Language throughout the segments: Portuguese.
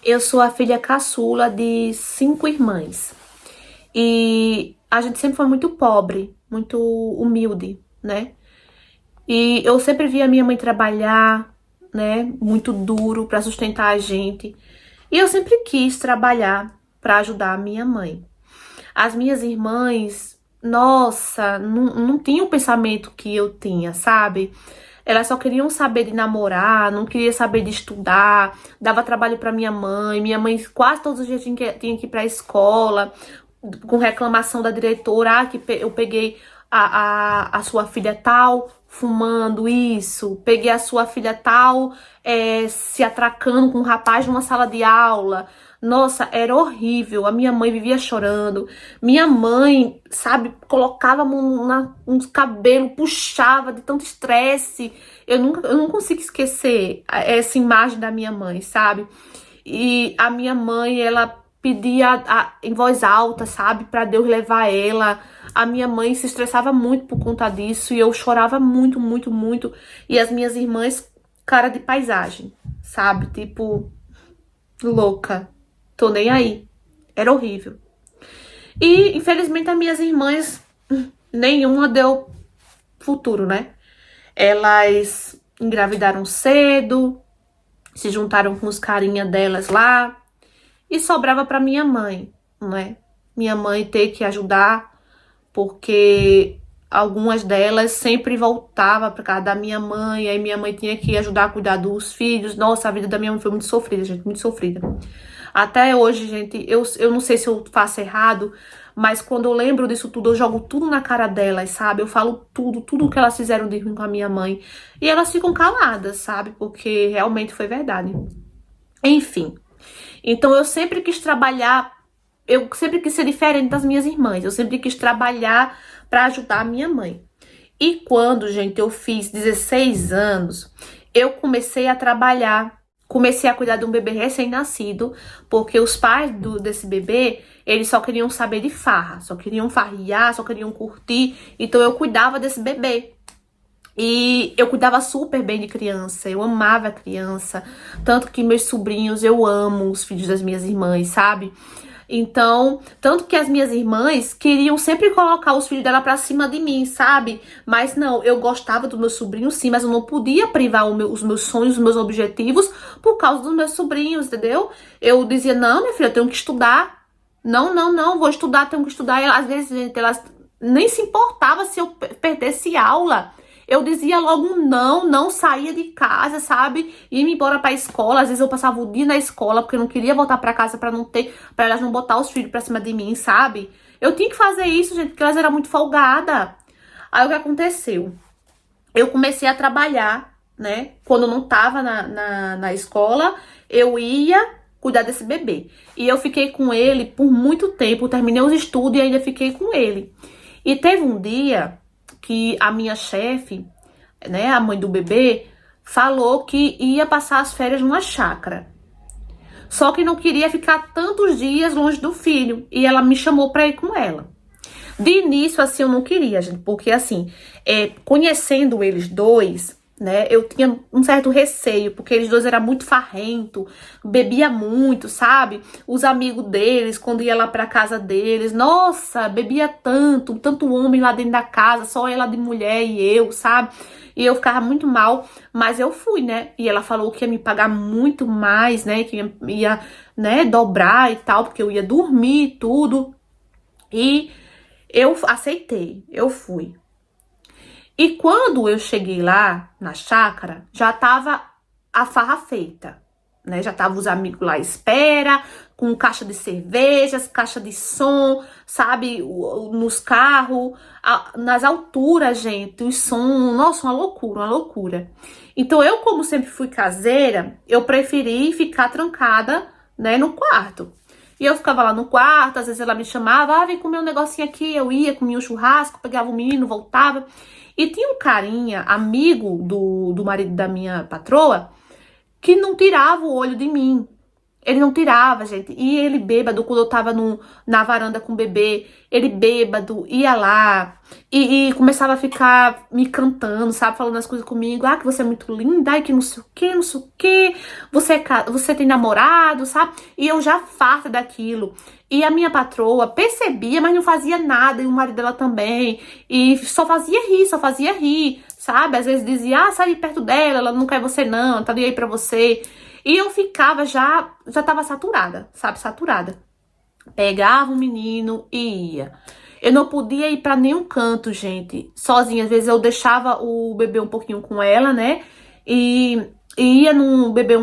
Eu sou a filha caçula de 5 irmãs. E a gente sempre foi muito pobre, muito humilde, né? E eu sempre vi a minha mãe trabalhar, né? Muito duro para sustentar a gente. E eu sempre quis trabalhar para ajudar a minha mãe. As minhas irmãs, nossa, não tinham o pensamento que eu tinha, sabe? Elas só queriam saber de namorar, não queria saber de estudar, dava trabalho para minha mãe. Minha mãe quase todos os dias tinha que ir para a escola, com reclamação da diretora, que eu peguei a sua filha tal fumando isso, peguei a sua filha tal se atracando com um rapaz numa sala de aula. Nossa, era horrível. A minha mãe vivia chorando. Minha mãe, sabe, colocava a mão nos cabelos, puxava de tanto estresse. Eu não consigo esquecer essa imagem da minha mãe, sabe? E a minha mãe, ela pedia em voz alta, sabe, para Deus levar ela. A minha mãe se estressava muito por conta disso e eu chorava muito, muito, muito. E as minhas irmãs, cara de paisagem, sabe? Tipo, louca. Tô nem aí. Era horrível. E, infelizmente, as minhas irmãs, nenhuma deu futuro, né? Elas engravidaram cedo, se juntaram com os carinha delas lá e sobrava pra minha mãe, né? Minha mãe ter que ajudar, porque algumas delas sempre voltava pra casa da minha mãe, aí minha mãe tinha que ajudar a cuidar dos filhos. Nossa, a vida da minha mãe foi muito sofrida, gente, muito sofrida. Até hoje, gente, eu não sei se eu faço errado, mas quando eu lembro disso tudo, eu jogo tudo na cara delas, sabe? Eu falo tudo que elas fizeram de ruim com a minha mãe. E elas ficam caladas, sabe? Porque realmente foi verdade. Enfim. Então eu sempre quis trabalhar, eu sempre quis ser diferente das minhas irmãs. Eu sempre quis trabalhar para ajudar a minha mãe. E quando, gente, eu fiz 16 anos, eu comecei a trabalhar. Comecei a cuidar de um bebê recém-nascido, porque os pais desse bebê, eles só queriam saber de farra, só queriam farriar, só queriam curtir. Então eu cuidava desse bebê. E eu cuidava super bem de criança, eu amava a criança. Tanto que meus sobrinhos, eu amo os filhos das minhas irmãs, sabe? Então, tanto que as minhas irmãs queriam sempre colocar os filhos dela pra cima de mim, sabe? Mas não, eu gostava dos meus sobrinhos sim, mas eu não podia privar os meus sonhos, os meus objetivos por causa dos meus sobrinhos, entendeu? Eu dizia, não, minha filha, eu tenho que estudar. Não, vou estudar, tenho que estudar. E às vezes, gente, elas nem se importava se eu perdesse aula. Eu dizia logo não saía de casa, sabe? Ia embora pra escola. Às vezes eu passava o dia na escola porque eu não queria voltar pra casa pra não ter, para elas não botar os filhos pra cima de mim, sabe? Eu tinha que fazer isso, gente, porque elas eram muito folgadas. Aí o que aconteceu? Eu comecei a trabalhar, né? Quando eu não tava na escola, eu ia cuidar desse bebê. E eu fiquei com ele por muito tempo. Terminei os estudos e ainda fiquei com ele. E teve um dia que a minha chefe, né, a mãe do bebê, falou que ia passar as férias numa chácara. Só que não queria ficar tantos dias longe do filho. E ela me chamou pra ir com ela. De início, assim, eu não queria, gente, porque, assim, conhecendo eles dois, né, eu tinha um certo receio, porque eles dois eram muito farrento, bebia muito, sabe? Os amigos deles, quando ia lá pra casa deles, nossa, bebia tanto homem lá dentro da casa, só ela de mulher e eu, sabe? E eu ficava muito mal, mas eu fui, né? E ela falou que ia me pagar muito mais, né? Que ia, né, dobrar e tal, porque eu ia dormir e tudo. E eu aceitei, eu fui. E quando eu cheguei lá na chácara, já tava a farra feita, né? Já tava os amigos lá à espera, com caixa de cervejas, caixa de som, sabe? Nos carros, nas alturas, gente, os sons, nossa, uma loucura, uma loucura. Então eu, como sempre fui caseira, eu preferi ficar trancada, né, no quarto. E eu ficava lá no quarto, às vezes ela me chamava, vem comer um negocinho aqui, eu ia, comia um churrasco, pegava o menino, voltava. E tinha um carinha, amigo do marido da minha patroa, que não tirava o olho de mim. Ele não tirava, gente. E ele bêbado, quando eu tava na varanda com o bebê, ele bêbado, ia lá e começava a ficar me cantando, sabe? Falando as coisas comigo. Ah, que você é muito linda, ai, que não sei o que, não sei o que. Você tem namorado, sabe? E eu já farta daquilo. E a minha patroa percebia, mas não fazia nada. E o marido dela também. E só fazia rir, sabe? Às vezes dizia, ah, sai de perto dela, ela não quer você não, tá nem aí pra você. E eu ficava já tava saturada, sabe? Saturada. Pegava o menino e ia. Eu não podia ir pra nenhum canto, gente, sozinha. Às vezes eu deixava o bebê um pouquinho com ela, né? E ia beber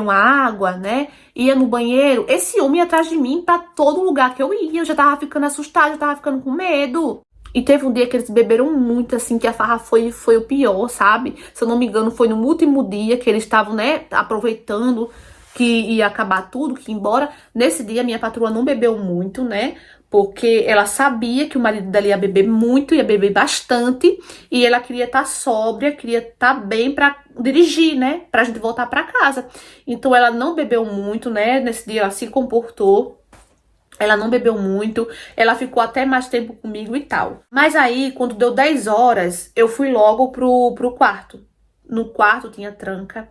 uma água, né? Ia no banheiro. Esse homem ia atrás de mim pra todo lugar que eu ia. Eu já tava ficando assustada, já tava ficando com medo. E teve um dia que eles beberam muito, assim, que a farra foi o pior, sabe? Se eu não me engano, foi no último dia que eles estavam, né, aproveitando que ia acabar tudo, que ia embora. Nesse dia, minha patroa não bebeu muito, né? Porque ela sabia que o marido dela ia beber muito, ia beber bastante. E ela queria estar sóbria, queria estar bem pra dirigir, né? Pra gente voltar pra casa. Então, ela não bebeu muito, né? Nesse dia, ela se comportou. Ela não bebeu muito, ela ficou até mais tempo comigo e tal. Mas aí, quando deu 10 horas, eu fui logo pro quarto. No quarto tinha tranca,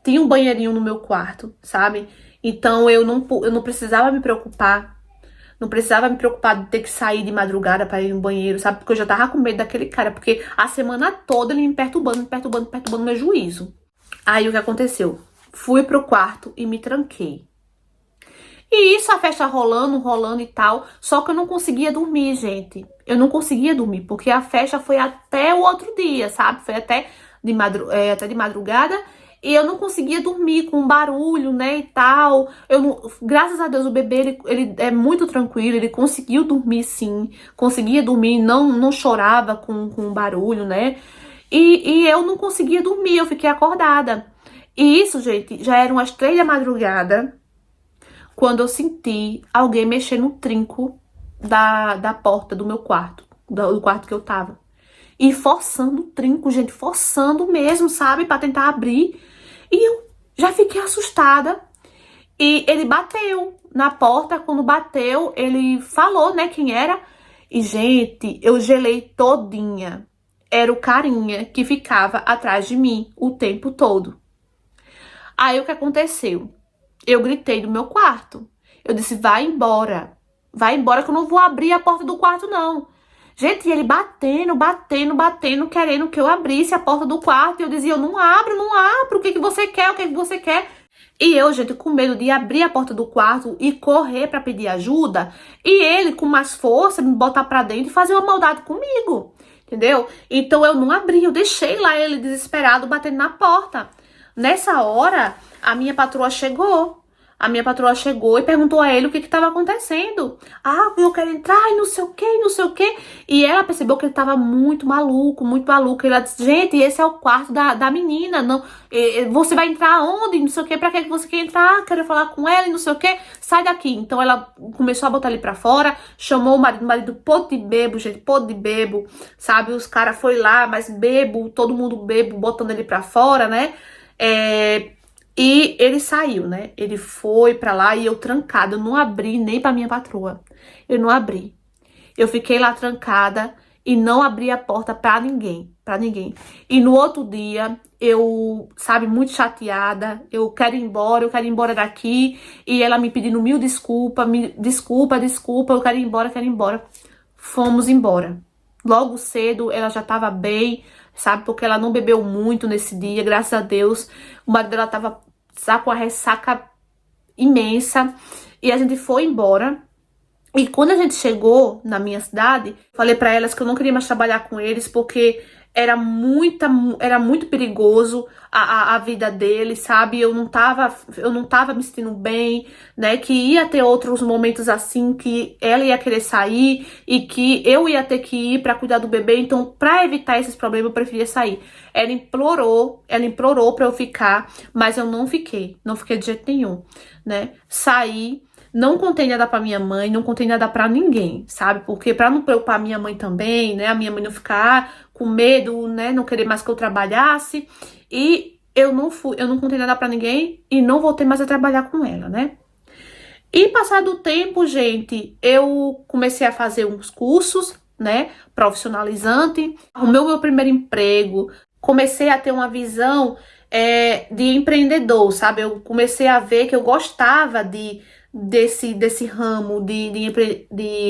tinha um banheirinho no meu quarto, sabe? Então eu não precisava me preocupar. Não precisava me preocupar de ter que sair de madrugada para ir no banheiro, sabe? Porque eu já tava com medo daquele cara. Porque a semana toda ele me perturbando, me perturbando, me perturbando meu juízo. Aí o que aconteceu? Fui pro quarto e me tranquei. E isso, a festa rolando, rolando e tal. Só que eu não conseguia dormir, gente. Eu não conseguia dormir, porque a festa foi até o outro dia, sabe? Foi até de madrugada. E eu não conseguia dormir com barulho, né, e tal. Graças a Deus, o bebê, ele é muito tranquilo. Ele conseguiu dormir, sim. Conseguia dormir, não chorava com barulho, né? E eu não conseguia dormir, eu fiquei acordada. E isso, gente, já eram as 3 da madrugada, quando eu senti alguém mexer no trinco da porta do meu quarto, do quarto que eu tava. E forçando o trinco, gente, forçando mesmo, sabe? Pra tentar abrir. E eu já fiquei assustada. E ele bateu na porta. Quando bateu, ele falou, né, quem era. E, gente, eu gelei todinha. Era o carinha que ficava atrás de mim o tempo todo. Aí, o que aconteceu? Eu gritei do meu quarto. Eu disse, vai embora. Vai embora que eu não vou abrir a porta do quarto, não. Gente, e ele batendo, querendo que eu abrisse a porta do quarto. E eu dizia, eu não abro, não abro. O que que você quer? O que que você quer? E eu, gente, com medo de abrir a porta do quarto e correr pra pedir ajuda. E ele, com mais força, me botar pra dentro e fazer uma maldade comigo. Entendeu? Então eu não abri, eu deixei lá ele desesperado batendo na porta. Nessa hora, a minha patroa chegou. A minha patroa chegou e perguntou a ele o que estava acontecendo. Ah, eu quero entrar e não sei o que, não sei o que. E ela percebeu que ele estava muito maluco, muito maluco. E ela disse, gente, esse é o quarto da menina. Não, você vai entrar onde? Não sei o que, pra que você quer entrar? Quero falar com ela e não sei o que. Sai daqui. Então ela começou a botar ele pra fora, chamou o marido podre de bebo, gente, podre de bebo. Sabe, os caras foi lá, mas bebo, todo mundo bebo, botando ele pra fora, né? E ele saiu, né? Ele foi pra lá e eu trancada. Eu não abri nem pra minha patroa. Eu não abri. Eu fiquei lá trancada e não abri a porta pra ninguém. Pra ninguém. E no outro dia, eu, sabe, muito chateada. Eu quero ir embora daqui. E ela me pedindo mil desculpas. Desculpa. Eu quero ir embora, quero ir embora. Fomos embora. Logo cedo, ela já tava bem, sabe? Porque ela não bebeu muito nesse dia, graças a Deus. O marido dela tava com a ressaca imensa. E a gente foi embora. E quando a gente chegou na minha cidade, falei pra elas que eu não queria mais trabalhar com eles, porque era muito perigoso a vida deles, sabe? Eu não tava me sentindo bem, né? Que ia ter outros momentos assim que ela ia querer sair e que eu ia ter que ir pra cuidar do bebê. Então, pra evitar esses problemas, eu preferia sair. Ela implorou pra eu ficar, mas eu não fiquei de jeito nenhum, né? Saí. Não contei nada pra minha mãe, não contei nada pra ninguém, sabe? Porque pra não preocupar a minha mãe também, né? A minha mãe não ficar com medo, né? Não querer mais que eu trabalhasse. E eu não contei nada pra ninguém e não voltei mais a trabalhar com ela, né? E passado o tempo, gente, eu comecei a fazer uns cursos, né, profissionalizante, arrumei o meu primeiro emprego, comecei a ter uma visão de empreendedor, sabe? Eu comecei a ver que eu gostava desse ramo de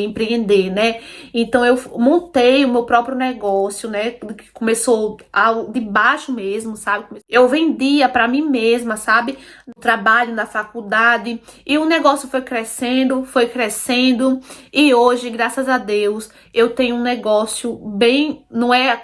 empreender, né? Então eu montei o meu próprio negócio, né? Que começou de baixo mesmo, sabe? Eu vendia para mim mesma, sabe? No trabalho, na faculdade, e o negócio foi crescendo, e hoje, graças a Deus, eu tenho um negócio bem, não é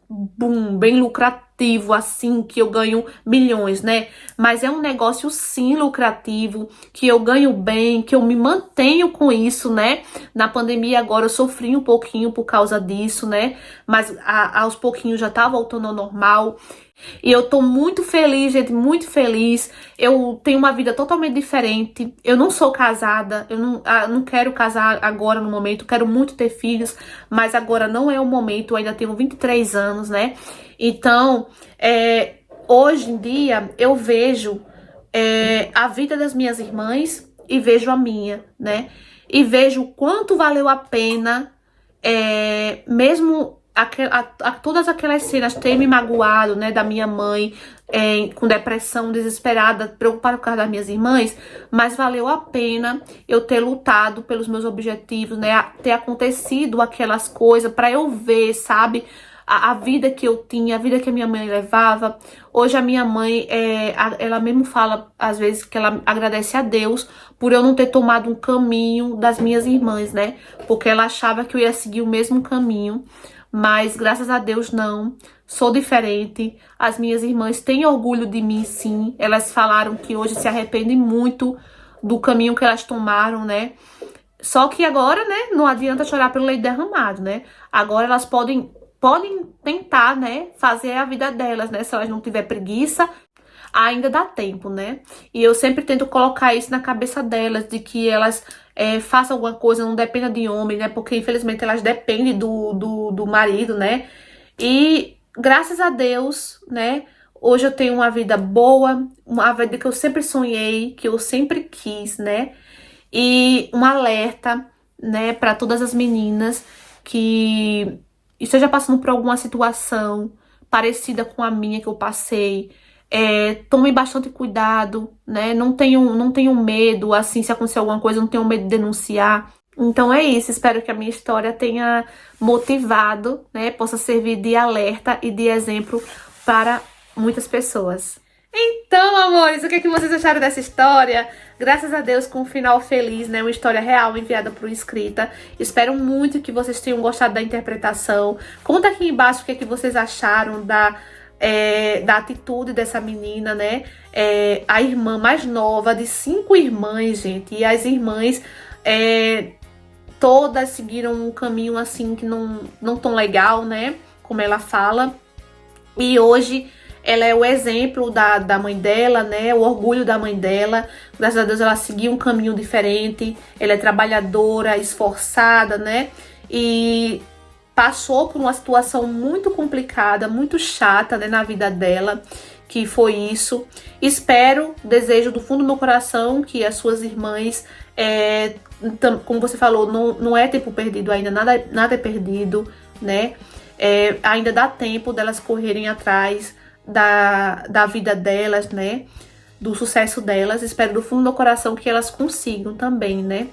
boom, bem lucrativo, assim, que eu ganho milhões, né? Mas é um negócio, sim, lucrativo, que eu ganho bem, que eu me mantenho com isso, né? Na pandemia agora eu sofri um pouquinho por causa disso, né? Mas aos pouquinhos já tá voltando ao normal. E eu tô muito feliz, gente, muito feliz. Eu tenho uma vida totalmente diferente. Eu não sou casada, eu não quero casar agora no momento. Quero muito ter filhos, mas agora não é o momento. Eu ainda tenho 23 anos, né? Então, hoje em dia, eu vejo a vida das minhas irmãs e vejo a minha, né? E vejo o quanto valeu a pena, mesmo todas aquelas cenas ter me magoado, né, da minha mãe, com depressão, desesperada, preocupada por causa das minhas irmãs, mas valeu a pena eu ter lutado pelos meus objetivos, né, ter acontecido aquelas coisas para eu ver, sabe, a vida que eu tinha, a vida que a minha mãe levava. Hoje a minha mãe, ela mesmo fala, às vezes, que ela agradece a Deus por eu não ter tomado um caminho das minhas irmãs, né? Porque ela achava que eu ia seguir o mesmo caminho, mas graças a Deus não. Sou diferente. As minhas irmãs têm orgulho de mim, sim. Elas falaram que hoje se arrependem muito do caminho que elas tomaram, né? Só que agora, né, não adianta chorar pelo leite derramado, né? Agora elas podem tentar, né, fazer a vida delas, né? Se elas não tiver preguiça, ainda dá tempo, né? E eu sempre tento colocar isso na cabeça delas, de que elas façam alguma coisa, não dependa de homem, né? Porque infelizmente elas dependem do marido, né? E graças a Deus, né? Hoje eu tenho uma vida boa, uma vida que eu sempre sonhei, que eu sempre quis, né? E um alerta, né, para todas as meninas que esteja passando por alguma situação parecida com a minha que eu passei. Tomem bastante cuidado, né? Não tenham medo, assim, se acontecer alguma coisa, não tenham medo de denunciar. Então é isso, espero que a minha história tenha motivado, né? Possa servir de alerta e de exemplo para muitas pessoas. Então, amores, o que é que vocês acharam dessa história? Graças a Deus, com um final feliz, né? Uma história real enviada por escrita. Espero muito que vocês tenham gostado da interpretação. Conta aqui embaixo o que é que vocês acharam da atitude dessa menina, né? A irmã mais nova de 5 irmãs, gente. E as irmãs todas seguiram um caminho assim que não tão legal, né? Como ela fala. E hoje ela é o exemplo da mãe dela, né? O orgulho da mãe dela. Graças a Deus ela seguiu um caminho diferente. Ela é trabalhadora, esforçada, né? E passou por uma situação muito complicada, muito chata, né, na vida dela, que foi isso. Espero, desejo do fundo do meu coração que as suas irmãs, como você falou, não é tempo perdido ainda, nada é perdido, né? Ainda dá tempo delas correrem atrás da vida delas, né? Do sucesso delas. Espero do fundo do meu coração que elas consigam também, né?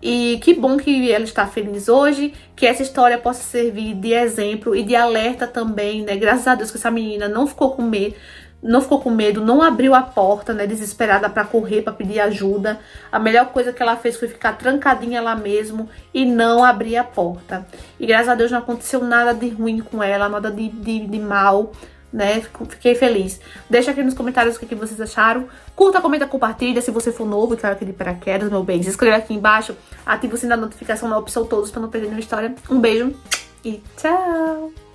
E que bom que ela está feliz hoje, que essa história possa servir de exemplo e de alerta também, né? Graças a Deus que essa menina não ficou com medo, não abriu a porta, né, desesperada para correr, para pedir ajuda. A melhor coisa que ela fez foi ficar trancadinha lá mesmo e não abrir a porta. E graças a Deus não aconteceu nada de ruim com ela, nada de mal, né? Fiquei feliz. Deixa aqui nos comentários o que vocês acharam. Curta, comenta, compartilha. Se você for novo e caiu aqui de paraquedas, meu bem, se inscreva aqui embaixo. Ativa o sininho da notificação na opção todos para não perder nenhuma história. Um beijo e tchau!